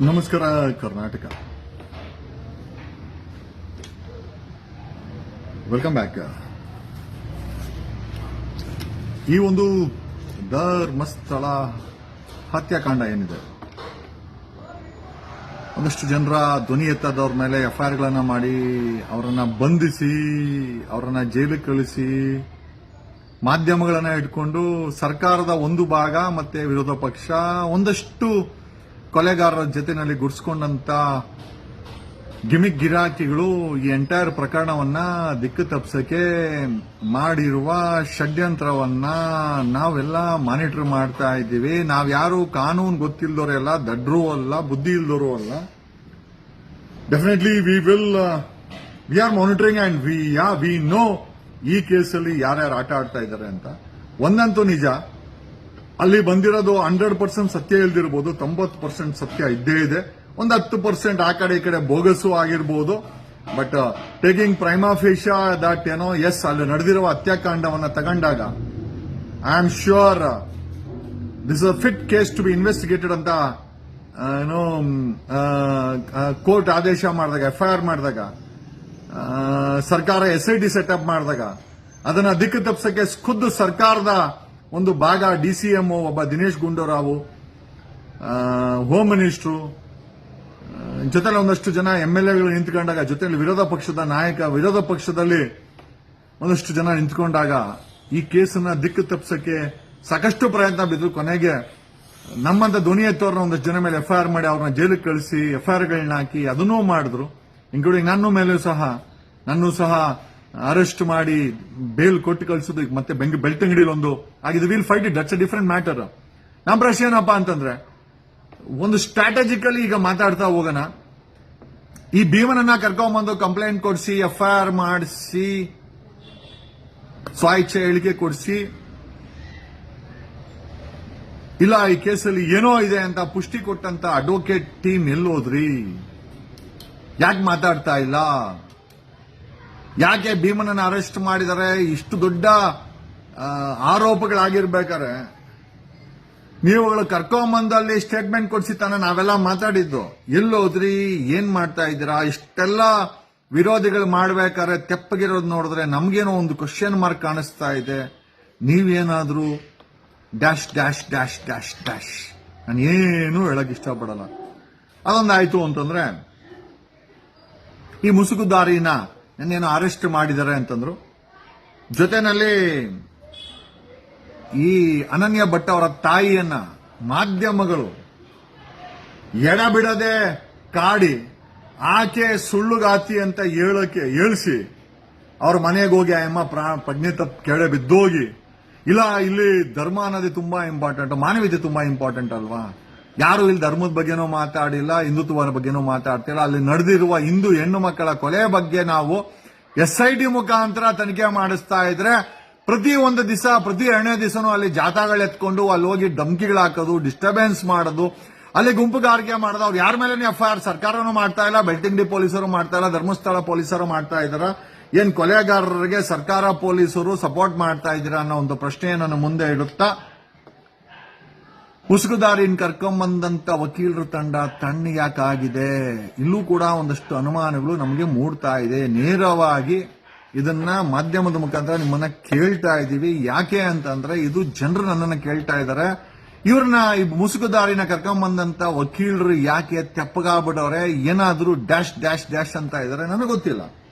ನಮಸ್ಕಾರ Karnataka. Welcome back. ಈ ಒಂದು ಧರ್ಮಸ್ಥಳ ಹತ್ಯಾಕಾಂಡ ಏನಿದೆ, ಒಂದಷ್ಟು ಜನರ ಧ್ವನಿ ಎತ್ತದವ್ರ ಮೇಲೆ ಎಫ್ಐಆರ್ಗಳನ್ನ ಮಾಡಿ ಅವರನ್ನ ಬಂಧಿಸಿ ಅವರನ್ನ ಜೈಲಿಗೆ ಕಳಿಸಿ ಮಾಧ್ಯಮಗಳನ್ನ ಇಟ್ಕೊಂಡು ಸರ್ಕಾರದ ಒಂದು ಭಾಗ ಮತ್ತೆ ವಿರೋಧ ಪಕ್ಷ ಒಂದಷ್ಟು ಕೊಲೆಗಾರರ ಜೊತೆನಲ್ಲಿ ಗುಡ್ಸ್ಕೊಂಡಂತ ಗಿಮಿಕ್ ಗಿರಾಕಿಗಳು ಈ ಎಂಟೈರ್ ಪ್ರಕರಣವನ್ನ ದಿಕ್ಕು ತಪ್ಪಿಸಕ್ಕೆ ಮಾಡಿರುವ ಷಡ್ಯಂತ್ರವನ್ನ ನಾವೆಲ್ಲ ಮಾನಿಟರ್ ಮಾಡ್ತಾ ಇದ್ದೀವಿ. ನಾವ್ಯಾರು ಕಾನೂನು ಗೊತ್ತಿಲ್ದವರೆಲ್ಲ, ದಡ್ರು ಅಲ್ಲ, ಬುದ್ಧಿ ಇಲ್ದವರು ಅಲ್ಲ. Definitely we are monitoring and we know ಈ ಕೇಸಲ್ಲಿ ಯಾರ್ಯಾರು ಆಟ ಆಡ್ತಾ ಇದ್ದಾರೆ ಅಂತ. ಒಂದಂತೂ ನಿಜ, ಅಲ್ಲಿ ಬಂದಿರೋದು 100% ಸತ್ಯ ಇಲ್ದಿರಬಹುದು, 90% ಸತ್ಯ ಇದ್ದೇ ಇದೆ. ಒಂದು 10% ಆ ಕಡೆ ಈ ಕಡೆ ಬೋಗಸು ಆಗಿರಬಹುದು. But taking prima facie that is, ಅಲ್ಲಿ ನಡೆದಿರುವ ಹತ್ಯಾಕಾಂಡವನ್ನ ತಗೊಂಡಾಗ I am sure this a fit case to be investigated ಅಂತ ಕೋರ್ಟ್ ಆದೇಶ ಮಾಡಿದಾಗ, ಎಫ್ಐಆರ್ ಮಾಡಿದಾಗ, ಸರ್ಕಾರ SIT ಸೆಟಪ್ ಮಾಡಿದಾಗ ಅದನ್ನ ದಿಕ್ಕು ತಪ್ಪಿಸಕ್ಕೆ ಖುದ್ದು ಸರ್ಕಾರದ ಒಂದು ಭಾಗ DCMO ಒಬ್ಬ ದಿನೇಶ್ ಗುಂಡೂರಾವ್, ಹೋಮ್ ಮಿನಿಸ್ಟ್ರು, ಜೊತೆಲಿ ಒಂದಷ್ಟು ಜನ MLAಗಳು ನಿಂತ್ಕೊಂಡಾಗ, ಜೊತೆಲಿ ವಿರೋಧ ಪಕ್ಷದ ನಾಯಕ, ವಿರೋಧ ಪಕ್ಷದಲ್ಲಿ ಒಂದಷ್ಟು ಜನ ನಿಂತ್ಕೊಂಡಾಗ ಈ ಕೇಸನ್ನ ದಿಕ್ಕು ತಪ್ಪಿಸಕ್ಕೆ ಸಾಕಷ್ಟು ಪ್ರಯತ್ನ ಬಿದ್ರು. ಕೊನೆಗೆ ನಮ್ಮಂತ ಧ್ವನಿ ಎತ್ತವ್ರನ್ನ ಒಂದಷ್ಟು ಜನ ಮೇಲೆ FIR ಮಾಡಿ ಅವ್ರನ್ನ ಜೈಲಿಗೆ ಕಳಿಸಿ FIRಗಳನ್ನ ಹಾಕಿ ಅದನ್ನೂ ಮಾಡಿದ್ರು. ಇನ್ಕ್ಲೂಡಿಂಗ್ ನನ್ನೂ ಸಹ ಅರೆಸ್ಟ್ ಮಾಡಿ ಬೇಲ್ ಕೊಟ್ಟು ಕಳಿಸೋದು. ಮತ್ತೆ ಬೆಳ್ತಂಗಡಿಲಿ ಒಂದು ಆಗಿದೆ. Will fight it, that's a different matter. ನಮ್ಮ ಪ್ರಶ್ನೆ ಏನಪ್ಪಾ ಅಂತಂದ್ರೆ, ಒಂದು ಸ್ಟ್ರಾಟಜಿಕಲಿ ಈಗ ಮಾತಾಡ್ತಾ ಹೋಗೋಣ. ಈ ಭೀಮನನ್ನ ಕರ್ಕೊಂಡ್ಬಂದು ಕಂಪ್ಲೇಂಟ್ ಕೊಡಿಸಿ, FIR ಮಾಡಿಸಿ, ಸ್ವಾಯಿಚ್ಛೆ ಹೇಳಿಕೆ ಕೊಡಿಸಿ, ಇಲ್ಲ ಈ ಕೇಸಲ್ಲಿ ಏನೋ ಇದೆ ಅಂತ ಪುಷ್ಟಿ ಕೊಟ್ಟಂತ ಅಡ್ವೊಕೇಟ್ ಟೀಮ್ ಎಲ್ಲೋದ್ರಿ? ಯಾಕೆ ಮಾತಾಡ್ತಾ ಇಲ್ಲ? ಯಾಕೆ ಭೀಮನನ್ನ ಅರೆಸ್ಟ್ ಮಾಡಿದರೆ? ಇಷ್ಟು ದೊಡ್ಡ ಆರೋಪಗಳಾಗಿರ್ಬೇಕಾರೆ ನೀವುಗಳು ಕರ್ಕೊಂಬಂದಲ್ಲಿ ಸ್ಟೇಟ್ಮೆಂಟ್ ಕೊಡಿಸಿ ತಾನೆ ನಾವೆಲ್ಲ ಮಾತಾಡಿದ್ದು. ಎಲ್ಲೋದ್ರಿ? ಏನ್ ಮಾಡ್ತಾ ಇದ್ದೀರಾ? ಇಷ್ಟೆಲ್ಲ ವಿರೋಧಿಗಳು ಮಾಡ್ಬೇಕಾದ್ರೆ ತೆಪ್ಪಗಿರೋದು ನೋಡಿದ್ರೆ ನಮ್ಗೇನೋ ಒಂದು ಕ್ವಶನ್ ಮಾರ್ಕ್ ಕಾಣಿಸ್ತಾ ಇದೆ. ನೀವೇನಾದ್ರೂ dash dash dash dash dash ನಾನು ಏನು ಹೇಳಕ್ ಇಷ್ಟಪಡಲ್ಲ. ಅದೊಂದಾಯ್ತು ಅಂತಂದ್ರೆ, ಈ ಮುಸುಕುದಾರಿನ ನನ್ನೇನೋ ಅರೆಸ್ಟ್ ಮಾಡಿದ್ದಾರೆ ಅಂತಂದ್ರು. ಜೊತೆನಲ್ಲಿ ಈ ಅನನ್ಯ ಭಟ್ ಅವರ ತಾಯಿಯನ್ನ ಮಾಧ್ಯಮಗಳು ಎಡಬಿಡದೆ ಕಾಡಿ ಆಕೆ ಸುಳ್ಳುಗಾತಿ ಅಂತ ಹೇಳಿಸಿ ಅವ್ರ ಮನೆಗೆ ಹೋಗಿ ಅಮ್ಮ ಪ್ರಜ್ಞೆ ತಪ್ಪು ಕೆಳ ಬಿದ್ದೋಗಿ, ಇಲ್ಲ ಇಲ್ಲಿ ಧರ್ಮ ಅನ್ನೋದೇ ತುಂಬಾ ಇಂಪಾರ್ಟೆಂಟ್, ಮಾನವೀಯತೆ ತುಂಬಾ ಇಂಪಾರ್ಟೆಂಟ್ ಅಲ್ವಾ? ಯಾರು ಇಲ್ಲಿ ಧರ್ಮದ ಬಗ್ಗೆನೂ ಮಾತಾಡಿಲ್ಲ, ಹಿಂದುತ್ವದ ಬಗ್ಗೆನೂ ಮಾತಾಡ್ತಿಲ್ಲ. ಅಲ್ಲಿ ನಡೆದಿರುವ ಹಿಂದೂ ಹೆಣ್ಣು ಮಕ್ಕಳ ಕೊಲೆ ಬಗ್ಗೆ ನಾವು SIT ಮುಖಾಂತರ ತನಿಖೆ ಮಾಡಿಸ್ತಾ ಇದ್ರೆ, ಪ್ರತಿ ಒಂದು ದಿವಸ, ಪ್ರತಿ 2ನೇ ದಿವಸನೂ ಅಲ್ಲಿ ಜಾಥಾಗಳು ಎತ್ಕೊಂಡು ಅಲ್ಲಿ ಹೋಗಿ ಧಮ್ಕಿಗಳು ಹಾಕೋದು, ಡಿಸ್ಟರ್ಬೆನ್ಸ್ ಮಾಡೋದು, ಅಲ್ಲಿ ಗುಂಪುಗಾರಿಕೆ ಮಾಡೋದು. ಅವ್ರು ಯಾರ ಮೇಲೆ FIR ಸರ್ಕಾರನೂ ಮಾಡ್ತಾ ಇಲ್ಲ, ಬೆಳ್ತಂಗಡಿ ಪೊಲೀಸರು ಮಾಡ್ತಾ ಇಲ್ಲ, ಧರ್ಮಸ್ಥಳ ಪೊಲೀಸರು ಮಾಡ್ತಾ ಇದಾರ. ಏನ್ ಕೊಲೆಗಾರರಿಗೆ ಸರ್ಕಾರ ಪೊಲೀಸರು ಸಪೋರ್ಟ್ ಮಾಡ್ತಾ ಇದ್ದೀರಾ ಅನ್ನೋ ಒಂದು ಪ್ರಶ್ನೆಯನ್ನು ಮುಂದೆ ಇಡುತ್ತಾ, ಮುಸುಕುದಾರಿನ ಕರ್ಕೊಂಬಂದಂತ ವಕೀಲರ ತಂಡ ತಣ್ಣಗಾಗಿದೆ. ಇಲ್ಲೂ ಕೂಡ ಒಂದಷ್ಟು ಅನುಮಾನಗಳು ನಮಗೆ ಮೂಡ್ತಾ ಇದೆ. ನೇರವಾಗಿ ಇದನ್ನ ಮಾಧ್ಯಮದ ಮುಖಾಂತರ ನಿಮ್ಮನ್ನ ಕೇಳ್ತಾ ಇದ್ದೀವಿ. ಯಾಕೆ ಅಂತಂದ್ರೆ, ಇದು ಜನರು ನನ್ನನ್ನು ಕೇಳ್ತಾ ಇದ್ದಾರೆ. ಇವ್ರನ್ನ ಈ ಮುಸುಕುದಾರಿನ ಕರ್ಕೊಂಬಂದಂತ ವಕೀಲರು ಯಾಕೆ ತೆಪ್ಪಗಾಗ್ಬಿಟ್ಟವ್ರೆ? ಏನಾದ್ರೂ ಡ್ಯಾಶ್ ಡ್ಯಾಶ್ ಡ್ಯಾಶ್ ಅಂತ ಇದ್ದಾರೆ? ನನಗೆ ಗೊತ್ತಿಲ್ಲ.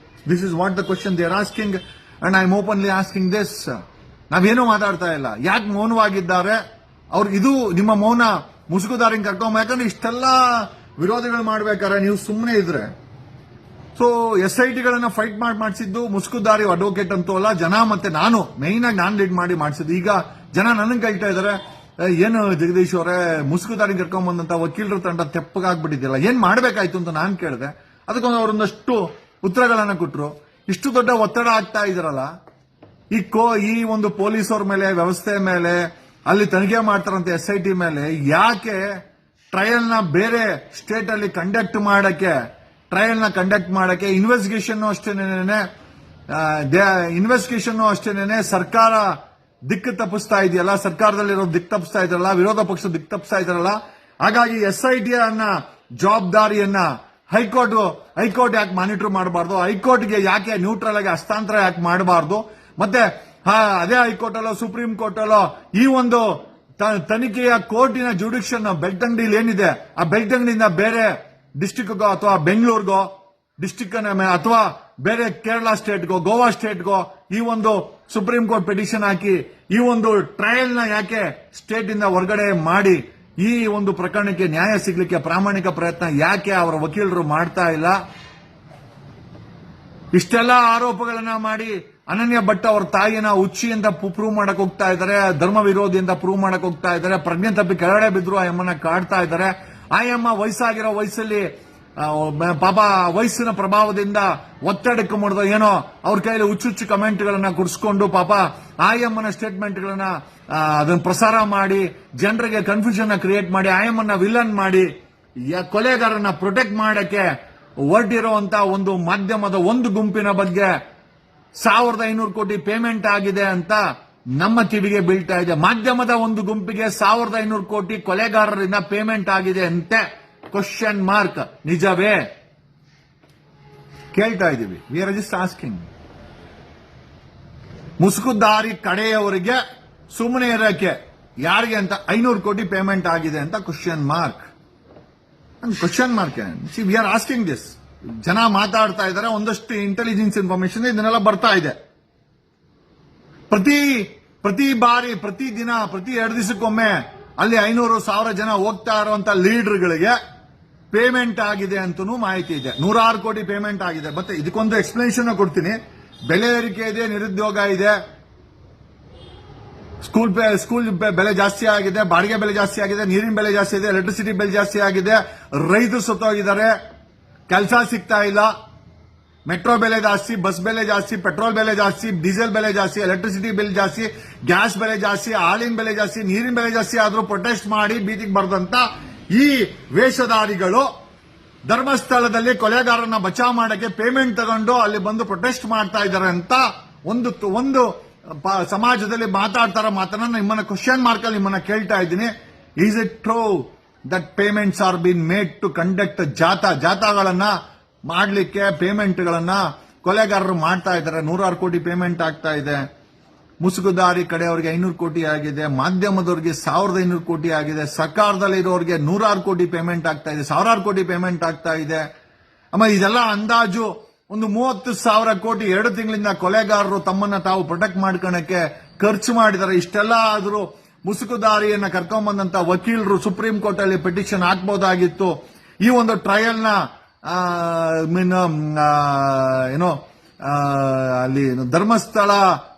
This is what the question they are asking and I am openly asking this. ನಾವೇನೂ ಮಾತಾಡ್ತಾ ಇಲ್ಲ. ಯಾಕೆ ಮೌನವಾಗಿದ್ದಾರೆ ಅವ್ರು? ಇದು ನಿಮ್ಮ ಮೌನ ಮುಸುಕುದಾರಿನ ಕರ್ಕೊಂಬ. ಯಾಕಂದ್ರೆ ಇಷ್ಟೆಲ್ಲ ವಿರೋಧಿಗಳು ಮಾಡ್ಬೇಕಾರೆ ನೀವು ಸುಮ್ಮನೆ ಇದ್ರೆ, ಸೊ SITಗಳನ್ನ ಫೈಟ್ ಮಾಡಿಸಿದ್ದು ಮುಸುಕುದಾರಿ ಅಡ್ವೊಕೇಟ್ ಅಂತೂ ಅಲ್ಲ, ಜನ ಮತ್ತೆ ನಾನು ಮೈನ್ ಆಗಿ ನಾನು ಲೀಡ್ ಮಾಡಿ ಮಾಡಿಸಿದ್ದು. ಈಗ ಜನ ನನಗೆ ಕೇಳ್ತಾ ಇದಾರೆ, ಏನು ಜಗದೀಶ್ ಅವರೇ ಮುಸುಕುದಾರಿನ ಕರ್ಕೊಂಬಂದಂತ ವಕೀಲರ ತಂಡ ತೆಪ್ಪಗಾಗ್ಬಿಟ್ಟಿದ್ಯಲ್ಲ, ಏನ್ ಮಾಡ್ಬೇಕಾಯ್ತು ಅಂತ ನಾನು ಕೇಳಿದೆ. ಅದಕ್ಕೊಂದು ಅವರೊಂದಷ್ಟು ಉತ್ತರಗಳನ್ನ ಕೊಟ್ಟರು. ಇಷ್ಟು ದೊಡ್ಡ ಒತ್ತಡ ಆಗ್ತಾ ಇದ್ರಲ್ಲ ಈ ಒಂದು ಪೊಲೀಸರ ಮೇಲೆ, ವ್ಯವಸ್ಥೆ ಮೇಲೆ, ಅಲ್ಲಿ ತನಿಖೆ ಮಾಡ್ತಾರಂತ SIT ಮೇಲೆ, ಯಾಕೆ ಟ್ರಯಲ್ನ ಬೇರೆ ಸ್ಟೇಟ್ ಅಲ್ಲಿ ಕಂಡಕ್ಟ್ ಮಾಡಕ್ಕೆ ಇನ್ವೆಸ್ಟಿಗೇಷನ್ ಅಷ್ಟೇನೆ ಸರ್ಕಾರ ದಿಕ್ಕು ತಪ್ಪಿಸ್ತಾ ಇದೆಯಲ್ಲ, ಸರ್ಕಾರದಲ್ಲಿರೋ ದಿಕ್ಕು ತಪ್ಪಿಸ್ತಾ ಇದ್ರಲ್ಲ, ವಿರೋಧ ಪಕ್ಷ ದಿಕ್ಕು ತಪ್ಪಿಸ್ತಾ ಇದ್ರಲ್ಲ. ಹಾಗಾಗಿ SIT ಅನ್ನ ಜವಾಬ್ದಾರಿಯನ್ನ ಹೈಕೋರ್ಟ್ ಯಾಕೆ ಮಾನಿಟರ್ ಮಾಡಬಾರ್ದು, ಹೈಕೋರ್ಟ್ಗೆ ಯಾಕೆ ನ್ಯೂಟ್ರಲ್ ಆಗಿ ಹಸ್ತಾಂತರ ಯಾಕೆ ಮಾಡಬಾರ್ದು, ಮತ್ತೆ ಅದೇ ಹೈಕೋರ್ಟ್ ಅಲ್ಲೋ ಸುಪ್ರೀಂ ಕೋರ್ಟ್ ಅಲ್ಲೋ ಈ ಒಂದು ತನಿಖೆಯ ಕೋರ್ಟಿನ ಜುಡಿಕ್ಷನ್ ಬೆಳ್ತಂಗಡಿಲಿ ಏನಿದೆ, ಆ ಬೆಳ್ತಂಗಡಿಯಿಂದ ಬೇರೆ ಡಿಸ್ಟಿಕ್ಗೋ ಅಥವಾ ಬೆಂಗಳೂರಿಗೋ ಡಿಸ್ಟಿಕ್ ಅಥವಾ ಬೇರೆ ಕೇರಳ ಸ್ಟೇಟ್ಗೋ ಗೋವಾ ಸ್ಟೇಟ್ಗೋ ಈ ಒಂದು ಸುಪ್ರೀಂ ಕೋರ್ಟ್ ಪಿಟಿಷನ್ ಹಾಕಿ ಈ ಒಂದು ಟ್ರಯಲ್ ನ ಯಾಕೆ ಸ್ಟೇಟ್ ಇಂದ ಹೊರಗಡೆ ಮಾಡಿ ಈ ಒಂದು ಪ್ರಕರಣಕ್ಕೆ ನ್ಯಾಯ ಸಿಗ್ಲಿಕ್ಕೆ ಪ್ರಾಮಾಣಿಕ ಪ್ರಯತ್ನ ಯಾಕೆ ಅವರ ವಕೀಲರು ಮಾಡ್ತಾ ಇಲ್ಲ? ಇಷ್ಟೆಲ್ಲ ಆರೋಪಗಳನ್ನ ಮಾಡಿ ಅನನ್ಯ ಭಟ್ ಅವರ ತಾಯಿಯನ್ನ ಹುಚ್ಚಿ ಅಂತ ಪ್ರೂವ್ ಮಾಡಕ್ ಹೋಗ್ತಾ ಇದ್ದಾರೆ, ಧರ್ಮ ವಿರೋಧಿ ಅಂತ ಪ್ರೂವ್ ಮಾಡಕ್ ಹೋಗ್ತಾ ಇದ್ದಾರೆ, ಪ್ರಜ್ಞೆ ತಪ್ಪಿ ಕೆಳಗಡೆ ಬಿದ್ರು ಆ ಅಮ್ಮನ ಕಾಡ್ತಾ ಇದ್ದಾರೆ. ಆ ಅಮ್ಮ ವಯಸ್ಸಾಗಿರೋ ವಯಸ್ಸಲ್ಲಿ ಪಾಪ ವಯಸ್ಸಿನ ಪ್ರಭಾವದಿಂದ ಒತ್ತಡಕ್ಕೆ ಮಾಡಿದ ಏನೋ ಅವ್ರ ಕೈಯಲ್ಲಿ ಹುಚ್ಚುಚ್ಚು ಕಮೆಂಟ್ಗಳನ್ನ ಕುಡಿಸ್ಕೊಂಡು ಪಾಪ ಆಯಮ್ಮನ ಸ್ಟೇಟ್ಮೆಂಟ್ಗಳನ್ನ ಅದನ್ನ ಪ್ರಸಾರ ಮಾಡಿ ಜನರಿಗೆ ಕನ್ಫ್ಯೂಷನ್ ಕ್ರಿಯೇಟ್ ಮಾಡಿ ಆಯಮ್ಮನ ವಿಲನ್ ಮಾಡಿ ಕೊಲೆಗಾರನ ಪ್ರೊಟೆಕ್ಟ್ ಮಾಡಕ್ಕೆ ಹೊರಟಿರುವಂತ ಒಂದು ಮಾಧ್ಯಮದ ಒಂದು ಗುಂಪಿನ ಬಗ್ಗೆ 1500 ಕೋಟಿ ಪೇಮೆಂಟ್ ಆಗಿದೆ ಅಂತ ನಮ್ಮ ಕಿವಿಗೆ ಬೀಳ್ತಾ ಇದೆ. ಮಾಧ್ಯಮದ ಒಂದು ಗುಂಪಿಗೆ 1500 ಕೋಟಿ ಕೊಲೆಗಾರರಿಂದ ಪೇಮೆಂಟ್ ಆಗಿದೆ ಅಂತೆ. Question mark. ನಿಜವೇ? ಕೇಳ್ತಾ ಇದ್ದೀವಿ. We are just asking. ಮುಸುಕುದಾರಿ ಕಡೆಯವರಿಗೆ ಸುಮ್ಮನೆ ಇರಕ್ಕೆ ಯಾರಿಗೆ ಅಂತ 500 ಕೋಟಿ ಪೇಮೆಂಟ್ ಆಗಿದೆ ಅಂತ question mark. Question mark. We are asking this. ಜನ ಮಾತಾಡ್ತಾ ಇದ್ದಾರೆ, ಒಂದಷ್ಟು ಇಂಟೆಲಿಜೆನ್ಸ್ ಇನ್ಫಾರ್ಮೇಶನ್ ಇದನ್ನೆಲ್ಲ ಬರ್ತಾ ಇದೆ. ಪ್ರತಿ ಬಾರಿ ಪ್ರತಿ ದಿನ ಪ್ರತಿ 2 ದಿವಸಕ್ಕೊಮ್ಮೆ ಅಲ್ಲಿ 500,000 ಜನ ಹೋಗ್ತಾ ಇರುವಂತ ಲೀಡರ್ಗಳಿಗೆ ಪೇಮೆಂಟ್ ಆಗಿದೆ ಅಂತನೂ ಮಾಹಿತಿ ಇದೆ. 106 ಕೋಟಿ ಪೇಮೆಂಟ್ ಆಗಿದೆ. ಮತ್ತೆ ಇದಕ್ಕೊಂದು ಎಕ್ಸ್ಪ್ಲನೇಷನ್ ಕೊಡ್ತೀನಿ. ಬೆಲೆ ಏರಿಕೆ ಇದೆ, ನಿರುದ್ಯೋಗ ಇದೆ, ಸ್ಕೂಲ್ ಬೆಲೆ ಜಾಸ್ತಿ ಆಗಿದೆ, ಬಾಡಿಗೆ ಬೆಲೆ ಜಾಸ್ತಿ ಆಗಿದೆ, ನೀರಿನ ಬೆಲೆ ಜಾಸ್ತಿ ಇದೆ, ಎಲೆಕ್ಟ್ರಿಸಿಟಿ ಬೆಲೆ ಜಾಸ್ತಿ ಆಗಿದೆ, ರೈತರು ಸತ್ತೋಗಿದ್ದಾರೆ, ಕೆಲಸ ಸಿಗ್ತಾ ಇಲ್ಲ, ಮೆಟ್ರೋ ಬೆಲೆ ಜಾಸ್ತಿ, ಬಸ್ ಬೆಲೆ ಜಾಸ್ತಿ, ಪೆಟ್ರೋಲ್ ಬೆಲೆ ಜಾಸ್ತಿ, ಡೀಸೆಲ್ ಬೆಲೆ ಜಾಸ್ತಿ, ಎಲೆಕ್ಟ್ರಿಸಿಟಿ ಬಿಲ್ ಜಾಸ್ತಿ, ಗ್ಯಾಸ್ ಬೆಲೆ ಜಾಸ್ತಿ, ಹಾಲಿನ ಬೆಲೆ ಜಾಸ್ತಿ, ನೀರಿನ ಬೆಲೆ ಜಾಸ್ತಿ ಆದ್ರೂ ಪ್ರೊಟೆಸ್ಟ್ ಮಾಡಿ ಬೀದಿಗೆ ಬರೆದಂತ ಈ ವೇಷಧಾರಿಗಳು ಧರ್ಮಸ್ಥಳದಲ್ಲಿ ಕೊಲೆಗಾರನ ಬಚಾವ್ ಮಾಡಕ್ಕೆ ಪೇಮೆಂಟ್ ತಗೊಂಡು ಅಲ್ಲಿ ಬಂದು ಪ್ರೊಟೆಸ್ಟ್ ಮಾಡ್ತಾ ಇದ್ದಾರೆ ಅಂತ ಒಂದು ಸಮಾಜದಲ್ಲಿ ಮಾತಾಡ್ತಾರ ಮಾತನ್ನ ನಿಮ್ಮನ್ನ ಕ್ವಶನ್ ಮಾರ್ಕ್ ಅಲ್ಲಿ ನಿಮ್ಮನ್ನ ಕೇಳ್ತಾ ಇದ್ದೀನಿ. Is it true that payments are been made to conduct ಜಾಥಾಗಳನ್ನ ಮಾಡ್ಲಿಕ್ಕೆ ಪೇಮೆಂಟ್ಗಳನ್ನ ಕೊಲೆಗಾರರು ಮಾಡ್ತಾ ಇದ್ದಾರೆ? 106 ಕೋಟಿ ಪೇಮೆಂಟ್ ಆಗ್ತಾ ಇದೆ. ಮುಸುಕುದಾರಿ ಕಡೆಯವರಿಗೆ 500 ಕೋಟಿ ಆಗಿದೆ, ಮಾಧ್ಯಮದವರಿಗೆ 1500 ಕೋಟಿ ಆಗಿದೆ, ಸರ್ಕಾರದಲ್ಲಿರೋರಿಗೆ 106 ಕೋಟಿ ಪೇಮೆಂಟ್ ಆಗ್ತಾ ಇದೆ, 1000 ಕೋಟಿ ಪೇಮೆಂಟ್ ಆಗ್ತಾ ಇದೆ. ಅಮ್ಮ ಇದೆಲ್ಲ ಅಂದಾಜು ಒಂದು 30,000 ಕೋಟಿ 2 ತಿಂಗಳಿಂದ ಕೊಲೆಗಾರರು ತಮ್ಮನ್ನ ತಾವು ಪ್ರೊಟೆಕ್ಟ್ ಮಾಡ್ಕೊಳಕ್ಕೆ ಖರ್ಚು ಮಾಡಿದ್ದಾರೆ. ಇಷ್ಟೆಲ್ಲ ಆದ್ರೂ ಮುಸುಕುದಾರಿಯನ್ನ ಕರ್ಕೊಂಡ್ಬಂದಂತ ವಕೀಲರು ಸುಪ್ರೀಂ ಕೋರ್ಟ್ ಅಲ್ಲಿ ಪಿಟಿಷನ್ ಹಾಕಬಹುದಾಗಿತ್ತು. ಈ ಒಂದು ಟ್ರಯಲ್ ನ ಅಲ್ಲಿ ಧರ್ಮಸ್ಥಳ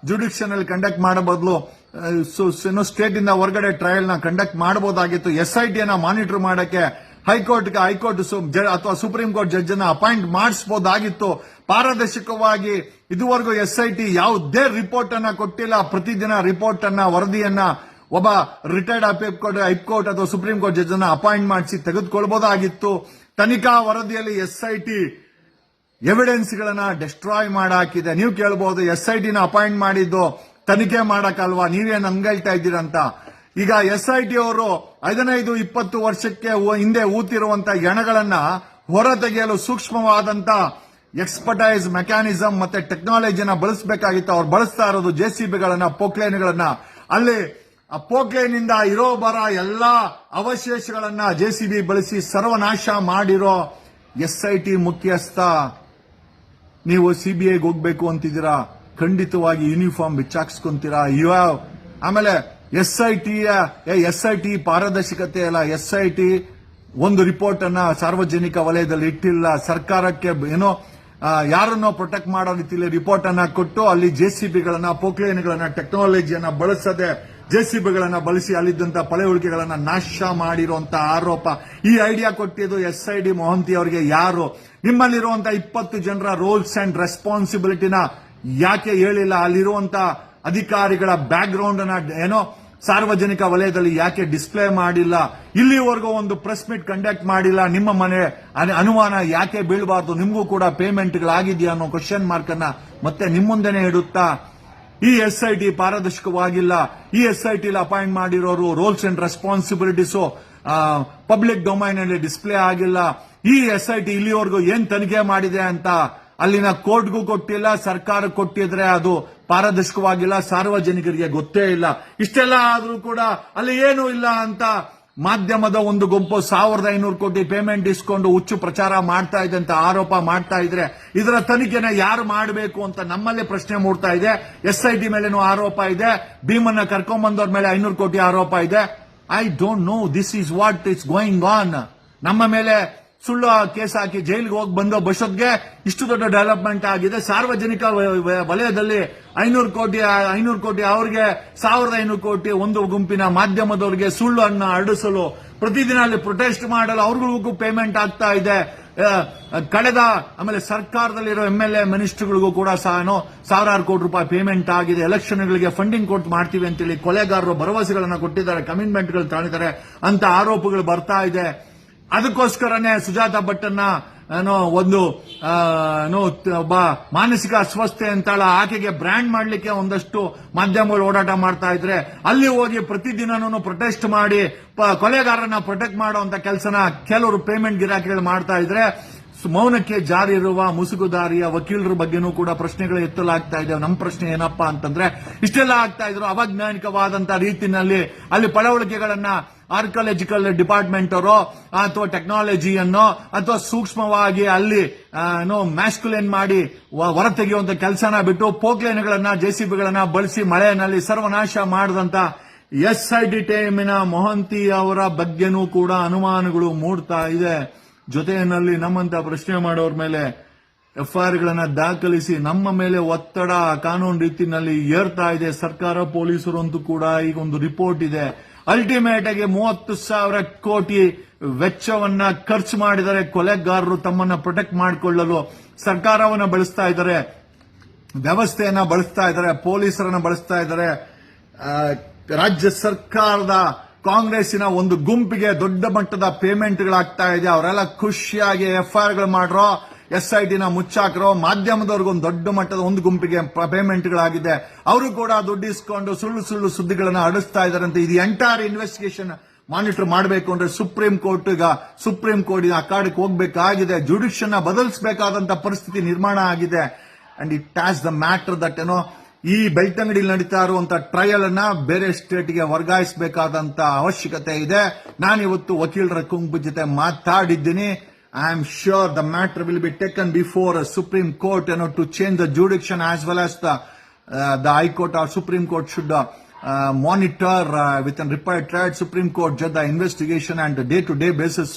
ಜುಡಿಕ್ಷನ್ ಅಲ್ಲಿ ಕಂಡಕ್ಟ್ ಮಾಡೋ ಬದಲು ಸ್ಟೇಟ್ ಇಂದ ಹೊರಗಡೆ ಟ್ರಯಲ್ ನ ಕಂಡಕ್ಟ್ ಮಾಡಬಹುದಾಗಿತ್ತು. SIT ನ ಮಾನಿಟರ್ ಮಾಡಕ್ಕೆ ಹೈಕೋರ್ಟ್ ಅಥವಾ ಸುಪ್ರೀಂ ಕೋರ್ಟ್ ಜಡ್ಜ್ ಅನ್ನ ಅಪಾಯಿಂಟ್ ಮಾಡಿಸಬಹುದಾಗಿತ್ತು. ಪಾರದರ್ಶಕವಾಗಿ ಇದುವರೆಗೂ SIT ಯಾವುದೇ ರಿಪೋರ್ಟ್ ಅನ್ನ ಕೊಟ್ಟಿಲ್ಲ. ಪ್ರತಿದಿನ ರಿಪೋರ್ಟ್ ಅನ್ನ ವರದಿಯನ್ನ ಒಬ್ಬ ರಿಟೈರ್ಡ್ ಹೈಕೋರ್ಟ್ ಅಥವಾ ಸುಪ್ರೀಂ ಕೋರ್ಟ್ ಜಡ್ಜ್ ಅನ್ನ ಅಪಾಯಿಂಟ್ ಮಾಡಿಸಿ ತೆಗೆದುಕೊಳ್ಬಹುದಾಗಿತ್ತು. ತನಿಖಾ ವರದಿಯಲ್ಲಿ SIT ಎವಿಡೆನ್ಸ್ ಗಳನ್ನ ಡೆಸ್ಟ್ರಾಯ್ ಮಾಡಾಕಿದೆ. ನೀವು ಕೇಳಬಹುದು SIT ನ ಅಪಾಯಿಂಟ್ ಮಾಡಿದ್ದು ತನಿಖೆ ಮಾಡಕ್ಕಲ್ವಾ, ನೀವೇನು ಹಂಗಳ್ತಾ ಇದ್ದೀರಂತ. ಈಗ SIT ಅವರು 15-20 ವರ್ಷಕ್ಕೆ ಹಿಂದೆ ಊತಿರುವಂತ ಎಣಗಳನ್ನ ಹೊರತೆಗೆಯಲು ಸೂಕ್ಷ್ಮವಾದಂತ ಎಕ್ಸ್ಪರ್ಟೈಸ್ ಮೆಕ್ಯಾನಿಸಮ್ ಮತ್ತೆ ಟೆಕ್ನಾಲಜಿನ ಬಳಸಬೇಕಾಗಿತ್ತು. ಅವ್ರು ಬಳಸ್ತಾ ಇರೋದು JCBಗಳನ್ನ, ಪೋಕ್ಲೇನ್ಗಳನ್ನ. ಅಲ್ಲಿ ಆ ಪೋಕ್ಲೇನಿಂದ ಇರೋ ಬರ ಎಲ್ಲಾ ಅವಶೇಷಗಳನ್ನ JCB ಬಳಸಿ ಸರ್ವನಾಶ ಮಾಡಿರೋ SIT ಮುಖ್ಯಸ್ಥ ನೀವು CBIಗೆ ಹೋಗ್ಬೇಕು ಅಂತಿದ್ದೀರಾ? ಖಂಡಿತವಾಗಿ ಯೂನಿಫಾರ್ಮ್ ಬಿಚ್ಚಾಕ್ಸ್ಕೊಂತೀರಾ? ಆಮೇಲೆ SIT ಪಾರದರ್ಶಕತೆ ಅಲ್ಲ. SIT ಒಂದು ರಿಪೋರ್ಟ್ ಅನ್ನ ಸಾರ್ವಜನಿಕ ವಲಯದಲ್ಲಿ ಇಟ್ಟಿಲ್ಲ. ಸರ್ಕಾರಕ್ಕೆ ಯಾರನ್ನೋ ಪ್ರೊಟೆಕ್ಟ್ ಮಾಡೋ ರೀತಿಯಲ್ಲಿ ರಿಪೋರ್ಟ್ ಅನ್ನ ಕೊಟ್ಟು ಅಲ್ಲಿ JCBಗಳನ್ನ, ಪೋಕ್ಲೇನ್ಗಳನ್ನ, ಟೆಕ್ನಾಲಜಿಯನ್ನ ಬಳಸದೆ JCBಗಳನ್ನ ಬಳಸಿ ಅಲ್ಲಿದ್ದಂತ ಪಳೆ ಉಳಿಕೆಗಳನ್ನ ನಾಶ ಮಾಡಿರುವಂತ ಆರೋಪ. ಈ ಐಡಿಯಾ ಕೊಟ್ಟಿದ್ದು SID ಮೊಹಂತಿ ಅವರಿಗೆ. ಯಾರು ನಿಮ್ಮಲ್ಲಿರುವಂತ 20 ಜನರ ರೋಲ್ಸ್ ಅಂಡ್ ರೆಸ್ಪಾನ್ಸಿಬಿಲಿಟಿನ ಯಾಕೆ ಹೇಳಿಲ್ಲ? ಅಲ್ಲಿರುವಂತ ಅಧಿಕಾರಿಗಳ ಬ್ಯಾಕ್ ಗ್ರೌಂಡ್ ಅನ್ನ ಸಾರ್ವಜನಿಕ ವಲಯದಲ್ಲಿ ಯಾಕೆ ಡಿಸ್ಪ್ಲೇ ಮಾಡಿಲ್ಲ? ಇಲ್ಲಿವರೆಗೂ ಒಂದು ಪ್ರೆಸ್ ಮೀಟ್ ಕಂಡಕ್ಟ್ ಮಾಡಿಲ್ಲ. ನಿಮ್ಮ ಮನೆ ಅನುಮಾನ ಯಾಕೆ ಬೀಳಬಾರ್ದು? ನಿಮಗೂ ಕೂಡ ಪೇಮೆಂಟ್ಗಳಾಗಿದೆಯಾ ಅನ್ನೋ ಕ್ವಶನ್ ಮಾರ್ಕ್ ಅನ್ನ ಮತ್ತೆ ನಿಮ್ಮುಂದೆನೆ ಇಡುತ್ತಾ ಈ SIT ಪಾರದರ್ಶಕವಾಗಿಲ್ಲ. ಈ SIT ಅಪಾಯಿಂಟ್ ಮಾಡಿರೋರು roles and responsibilities public domain ಅಲ್ಲಿ ಡಿಸ್ಪ್ಲೇ ಆಗಿಲ್ಲ. ಈ SIT ಇಲ್ಲಿವರೆಗೂ ಏನ್ ತನಿಖೆ ಮಾಡಿದೆ ಅಂತ ಅಲ್ಲಿನ ಕೋರ್ಟ್ಗೂ ಕೊಟ್ಟಿಲ್ಲ, ಸರ್ಕಾರ ಕೊಟ್ಟಿದ್ರೆ ಅದು ಪಾರದರ್ಶಕವಾಗಿಲ್ಲ, ಸಾರ್ವಜನಿಕರಿಗೆ ಗೊತ್ತೇ ಇಲ್ಲ. ಇಷ್ಟೆಲ್ಲ ಆದ್ರೂ ಕೂಡ ಅಲ್ಲಿ ಏನೂ ಇಲ್ಲ ಅಂತ ಮಾಧ್ಯಮದ ಒಂದು ಗುಂಪು 1500 ಕೋಟಿ ಪೇಮೆಂಟ್ ಇಸ್ಕೊಂಡು ಹುಚ್ಚು ಪ್ರಚಾರ ಮಾಡ್ತಾ ಇದೆ ಅಂತ ಆರೋಪ ಮಾಡ್ತಾ ಇದ್ರೆ ಇದರ ತನಿಖೆನ ಯಾರು ಮಾಡಬೇಕು ಅಂತ ನಮ್ಮಲ್ಲೇ ಪ್ರಶ್ನೆ ಮೂಡ್ತಾ ಇದೆ. SIT ಮೇಲೇನೂ ಆರೋಪ ಇದೆ, ಭೀಮನ್ನ ಕರ್ಕೊಂಡ್ಬಂದವ್ರ ಮೇಲೆ 500 ಕೋಟಿ ಆರೋಪ ಇದೆ. I don't know, this is what is going on. ನಮ್ಮ ಮೇಲೆ ಸುಳ್ಳು ಕೇಸ್ ಹಾಕಿ ಜೈಲಿಗೆ ಹೋಗಿ ಬಂದೋ ಬಶೋದ್ಗೆ ಇಷ್ಟು ದೊಡ್ಡ ಡೆವಲಪ್ಮೆಂಟ್ ಆಗಿದೆ. ಸಾರ್ವಜನಿಕ ವಲಯದಲ್ಲಿ 500 ಕೋಟಿ ಅವ್ರಿಗೆ, 1500 ಕೋಟಿ ಒಂದು ಗುಂಪಿನ ಮಾಧ್ಯಮದವರಿಗೆ ಸುಳ್ಳು ಅನ್ನ ಹರಡಿಸಲು ಪ್ರತಿದಿನ ಅಲ್ಲಿ ಪ್ರೊಟೆಸ್ಟ್ ಮಾಡಲು ಅವ್ರಿಗೂ ಪೇಮೆಂಟ್ ಆಗ್ತಾ ಇದೆ. ಆಮೇಲೆ ಸರ್ಕಾರದಲ್ಲಿರೋ MLA ಮಿನಿಸ್ಟರ್ಗಳಿಗೂ ಕೂಡ ಸಾವಿರಾರು ಕೋಟಿ ರೂಪಾಯಿ ಪೇಮೆಂಟ್ ಆಗಿದೆ. ಎಲೆಕ್ಷನ್ಗಳಿಗೆ ಫಂಡಿಂಗ್ ಕೊಟ್ಟು ಮಾಡ್ತೀವಿ ಅಂತೇಳಿ ಕೊಲೆಗಾರರು ಭರವಸೆಗಳನ್ನ ಕೊಟ್ಟಿದ್ದಾರೆ, ಕಮಿಟ್ಮೆಂಟ್ಗಳು ತಾಳಿದ್ದಾರೆ ಅಂತ ಆರೋಪಗಳು ಬರ್ತಾ ಇದೆ. ಅದಕ್ಕೋಸ್ಕರನೇ ಸುಜಾತಾ ಭಟ್ಟನ್ನ ಒಬ್ಬ ಮಾನಸಿಕ ಅಸ್ವಸ್ಥೆ ಅಂತಾಳ ಆಕೆಗೆ ಬ್ರ್ಯಾಂಡ್ ಮಾಡ್ಲಿಕ್ಕೆ ಒಂದಷ್ಟು ಮಾಧ್ಯಮಗಳು ಓಡಾಟ ಮಾಡ್ತಾ ಇದ್ರೆ ಅಲ್ಲಿ ಹೋಗಿ ಪ್ರತಿದಿನನೂ ಪ್ರೊಟೆಸ್ಟ್ ಮಾಡಿ ಕೊಲೆಗಾರರನ್ನ ಪ್ರೊಟೆಕ್ಟ್ ಮಾಡುವಂತ ಕೆಲಸನ ಕೆಲವರು ಪೇಮೆಂಟ್ ಗಿರಾಕಿಗಳು ಮಾಡ್ತಾ ಇದ್ರೆ ಮೌನಕ್ಕೆ ಜಾರಿ ಇರುವ ಮುಸುಗುದಾರಿಯ ವಕೀಲರ ಬಗ್ಗೆನೂ ಕೂಡ ಪ್ರಶ್ನೆಗಳು ಎತ್ತಲಾಗ್ತಾ ಇದೆ. ನಮ್ಮ ಪ್ರಶ್ನೆ ಏನಪ್ಪಾ ಅಂತಂದ್ರೆ, ಇಷ್ಟೆಲ್ಲ ಆಗ್ತಾ ಇದ್ರು ಅವೈಜ್ಞಾನಿಕವಾದಂತ ರೀತಿಯಲ್ಲಿ ಅಲ್ಲಿ ಪಳವಳಿಕೆಗಳನ್ನ ಆರ್ಕಿಯಾಲಜಿಕಲ್ ಡಿಪಾರ್ಟ್ಮೆಂಟ್ ಅವರೋ ಅಥವಾ ಟೆಕ್ನಾಲಜಿಯನ್ನೋ ಅಥವಾ ಸೂಕ್ಷ್ಮವಾಗಿ ಅಲ್ಲಿ ಮ್ಯಾಸ್ಕುಲೇನ್ ಮಾಡಿ ಹೊರತೆಗೆಯುವಂತ ಕೆಲಸನ ಬಿಟ್ಟು ಪೋಕ್ಲೇನ್ಗಳನ್ನ JCBಗಳನ್ನ ಬಳಸಿ ಮಳೆಯಲ್ಲಿ ಸರ್ವನಾಶ ಮಾಡಿದಂತ SIT ಟೀಮಿನ ಮೊಹಂತಿ ಅವರ ಬಗ್ಗೆನೂ ಕೂಡ ಅನುಮಾನಗಳು ಮೂಡ್ತಾ ಇದೆ. ಜೊತೆಯಲ್ಲಿ ನಮ್ಮಂತ ಪ್ರಶ್ನೆ ಮಾಡೋರ ಮೇಲೆ FIR ಗಳನ್ನ ದಾಖಲಿಸಿ ನಮ್ಮ ಮೇಲೆ ಒತ್ತಡ ಕಾನೂನು ರೀತಿಯಲ್ಲಿ ಏರ್ತಾ ಇದೆ ಸರ್ಕಾರ, ಪೊಲೀಸರು ಅಂತೂ ಕೂಡ. ಈಗ ಒಂದು ರಿಪೋರ್ಟ್ ಇದೆ, ಅಲ್ಟಿಮೇಟ್ ಆಗಿ 30,000 ಕೋಟಿ ವೆಚ್ಚವನ್ನ ಖರ್ಚು ಮಾಡಿದರೆ ಕೊಲೆಗಾರರು ತಮ್ಮನ್ನ ಪ್ರೊಟೆಕ್ಟ್ ಮಾಡಿಕೊಳ್ಳಲು ಸರ್ಕಾರವನ್ನ ಬಳಸ್ತಾ ಇದ್ದಾರೆ, ವ್ಯವಸ್ಥೆಯನ್ನ ಬಳಸ್ತಾ ಇದ್ದಾರೆ, ಪೊಲೀಸರನ್ನ ಬಳಸ್ತಾ ಇದ್ದಾರೆ. ರಾಜ್ಯ ಸರ್ಕಾರದ ಕಾಂಗ್ರೆಸ್ಸಿನ ಒಂದು ಗುಂಪಿಗೆ ದೊಡ್ಡ ಮಟ್ಟದ ಪೇಮೆಂಟ್ಗಳಾಗ್ತಾ ಇದೆ. ಅವರೆಲ್ಲ ಖುಷಿಯಾಗಿ FIR ಗಳು ಮಾಡ್ರೋ, SITನ ಮುಚ್ಚಾಕ್ರೋ, ಮಾಧ್ಯಮದವ್ರಿಗೊಂದು ದೊಡ್ಡ ಮಟ್ಟದ ಒಂದು ಗುಂಪಿಗೆ ಪೇಮೆಂಟ್ಗಳಾಗಿದೆ. ಅವರು ಕೂಡ ದುಡ್ಡು ಇಸ್ಕೊಂಡು ಸುಳ್ಳು ಸುದ್ದಿಗಳನ್ನ ಹರಡಿಸ್ತಾ ಇದಾರಂತೆ. ಇದು ಎಂಟೈರ್ ಇನ್ವೆಸ್ಟಿಗೇಷನ್ ಮಾನಿಟರ್ ಮಾಡಬೇಕು ಅಂದ್ರೆ ಸುಪ್ರೀಂ ಕೋರ್ಟ್ ಅಖಾಡಕ್ಕೆ ಹೋಗಬೇಕಾಗಿದೆ. ಜುಡಿಷಿಯನ್ನ ಬದಲಿಸಬೇಕಾದಂತ ಪರಿಸ್ಥಿತಿ ನಿರ್ಮಾಣ ಆಗಿದೆ. And it has the matter that ಈ ಬೆಳ್ತಂಗಡಿಯಲ್ಲಿ ನಡೀತಾ ಇರುವಂತಹ ಟ್ರಯಲ್ ಅನ್ನ ಬೇರೆ ಸ್ಟೇಟ್ಗೆ ವರ್ಗಾಯಿಸಬೇಕಾದಂತ ಅವಶ್ಯಕತೆ ಇದೆ. ನಾನಿವತ್ತು ವಕೀಲರ ಗುಂಪು ಜೊತೆ ಮಾತಾಡಿದ್ದೀನಿ. I am sure the matter will be taken before a Supreme Court, to change the jurisdiction as well as the High Court or Supreme Court should monitor with a required Supreme Court judge the investigation and day-to-day basis.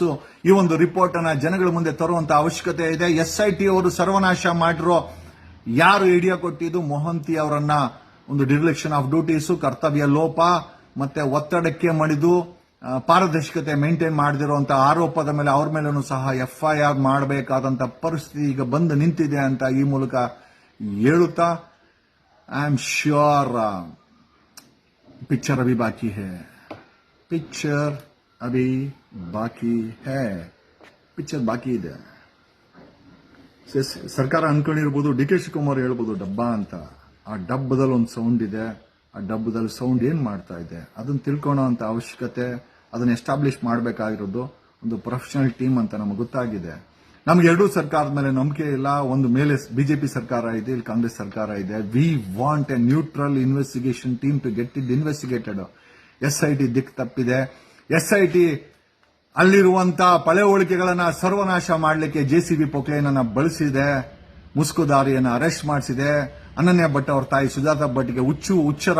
ಈ ಒಂದು report ಅನ್ನ ಜನಗಳ ಮುಂದೆ ತರುವಂತ ಅವಶ್ಯಕತೆ ಇದೆ. SIT ಅವರು ಸರ್ವನಾಶ ಮಾಡಿರೋ ಯಾರು ಐಡಿಯಾ ಕೊಟ್ಟಿದ್ದು ಮೊಹಂತಿ ಅವರನ್ನ ಒಂದು ಡಿರೆಕ್ಷನ್ ಆಫ್ ಡ್ಯೂಟೀಸ್, ಕರ್ತವ್ಯ ಲೋಪ ಮತ್ತೆ ಒತ್ತಡಕ್ಕೆ ಮಣಿದು ಪಾರದರ್ಶಕತೆ ಮೇಂಟೈನ್ ಮಾಡದಿರುವಂತ ಆರೋಪದ ಮೇಲೆ ಅವ್ರ ಮೇಲೂ ಸಹ FIR ಮಾಡಬೇಕಾದಂತ ಪರಿಸ್ಥಿತಿ ಈಗ ಬಂದು ನಿಂತಿದೆ ಅಂತ ಈ ಮೂಲಕ ಹೇಳುತ್ತಾ, I am sure picture Abhi ಬಾಕಿ ಹೈ, ಪಿಕ್ಚರ್ ಬಾಕಿ ಇದೆ. ಸರ್ಕಾರ ಅನ್ಕೊಂಡಿರ್ಬೋದು, DK ಶಿವಕುಮಾರ್ ಹೇಳ್ಬೋದು ಡಬ್ಬಾ ಅಂತ. ಆ ಡಬ್ಬದಲ್ಲಿ ಒಂದು ಸೌಂಡ್ ಇದೆ. ಆ ಡಬ್ಬದಲ್ಲಿ ಸೌಂಡ್ ಏನ್ ಮಾಡ್ತಾ ಇದೆ ಅದನ್ನ ತಿಳ್ಕೊಳ್ಳೋ ಅಂತ ಅವಶ್ಯಕತೆ, ಅದನ್ನ ಎಸ್ಟಾಬ್ಲಿಷ್ ಮಾಡಬೇಕಾಗಿರೋದು ಒಂದು ಪ್ರೊಫೆಷನಲ್ ಟೀಮ್ ಅಂತ ನಮಗೆ ಗೊತ್ತಾಗಿದೆ. ನಮ್ಗೆ ಎರಡೂ ಸರ್ಕಾರದ ಮೇಲೆ ನಂಬಿಕೆ ಇಲ್ಲ. ಒಂದು ಮೇಲೆ ಬಿಜೆಪಿ ಸರ್ಕಾರ ಇದೆ, ಇಲ್ಲಿ ಕಾಂಗ್ರೆಸ್ ಸರ್ಕಾರ ಇದೆ. We want a neutral investigation team to get it investigated. SIT ದಿಕ್ಕು ತಪ್ಪಿದೆ. SIT ಅಲ್ಲಿರುವಂತಹ ಪಳೆವಳಿಕೆಗಳನ್ನ ಸರ್ವನಾಶ ಮಾಡಲಿಕ್ಕೆ JCB ಪೊಕ್ಲೇನ್ ಅನ್ನ ಬಳಸಿದೆ, ಮುಸ್ಕುದಾರಿಯನ್ನ ಅರೆಸ್ಟ್ ಮಾಡಿಸಿದೆ. ಅನನ್ಯ ಭಟ್ ಅವ್ರ ತಾಯಿ ಸುಜಾತಾ ಭಟ್ಗೆ ಹುಚ್ಚರ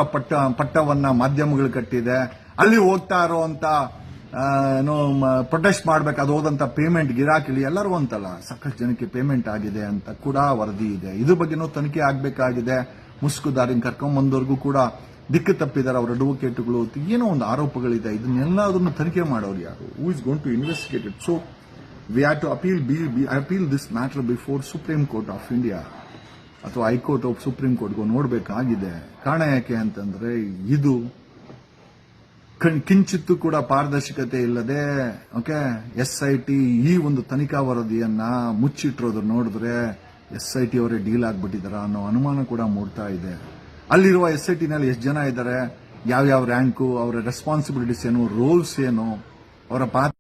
ಪಟ್ಟವನ್ನ ಮಾಧ್ಯಮಗಳು ಕಟ್ಟಿದೆ. ಅಲ್ಲಿ ಹೋಗ್ತಾ ಇರುವಂತ ಪ್ರೊಟೆಸ್ಟ್ ಮಾಡಬೇಕಾದ ಹೋದಂತ ಪೇಮೆಂಟ್ ಗಿರಾಕಿಲಿ ಎಲ್ಲರೂ ಅಂತಲ್ಲ ಸಾಕಷ್ಟು ಜನಕ್ಕೆ ಪೇಮೆಂಟ್ ಆಗಿದೆ ಅಂತ ಕೂಡ ವರದಿ ಇದೆ. ಇದ್ರ ಬಗ್ಗೆನೂ ತನಿಖೆ ಆಗಬೇಕಾಗಿದೆ. ಮುಸ್ಕುದಾರಿನ ಕರ್ಕೊಂಡ್ಬಂದವ್ರಿಗೂ ಕೂಡ ದಿಕ್ಕು ತಪ್ಪಿದ್ದಾರೆ ಅವರ ಅಡ್ವೊಕೇಟ್ಗಳು. ಏನೋ ಒಂದು ಆರೋಪಗಳಿದೆ. ಇದನ್ನೆಲ್ಲದನ್ನು ತನಿಖೆ ಮಾಡೋರು ಯಾರು? Who is going to investigate it? So we have to appeal this matter before supreme court of India ಅಥವಾ ಹೈಕೋರ್ಟ್ ಆಫ್ ಸುಪ್ರೀಂ ಕೋರ್ಟ್ಗೂ ನೋಡಬೇಕಾಗಿದೆ. ಕಾರಣ ಯಾಕೆ ಅಂತಂದ್ರೆ ಇದು ಕಿಂಚಿತ್ತೂ ಕೂಡ ಪಾರದರ್ಶಕತೆ ಇಲ್ಲದೆ SIT ಈ ಒಂದು ತನಿಖಾ ವರದಿಯನ್ನ ಮುಚ್ಚಿಟ್ಟಿರೋದು ನೋಡಿದ್ರೆ SIT ಅವರೇ ಡೀಲ್ ಆಗ್ಬಿಟ್ಟಿದಾರ ಅನ್ನೋ ಅನುಮಾನ ಕೂಡ ಮೂಡ್ತಾ ಇದೆ. ಅಲ್ಲಿರುವ SIT ನಲ್ಲಿ ಎಷ್ಟು ಜನ ಇದ್ದಾರೆ, ಯಾವ್ಯಾವ ರ್ಯಾಂಕು, ಅವರ ರೆಸ್ಪಾನ್ಸಿಬಿಲಿಟೀಸ್ ಏನು, ರೋಲ್ಸ್ ಏನು, ಅವರ ಪಾತ್ರ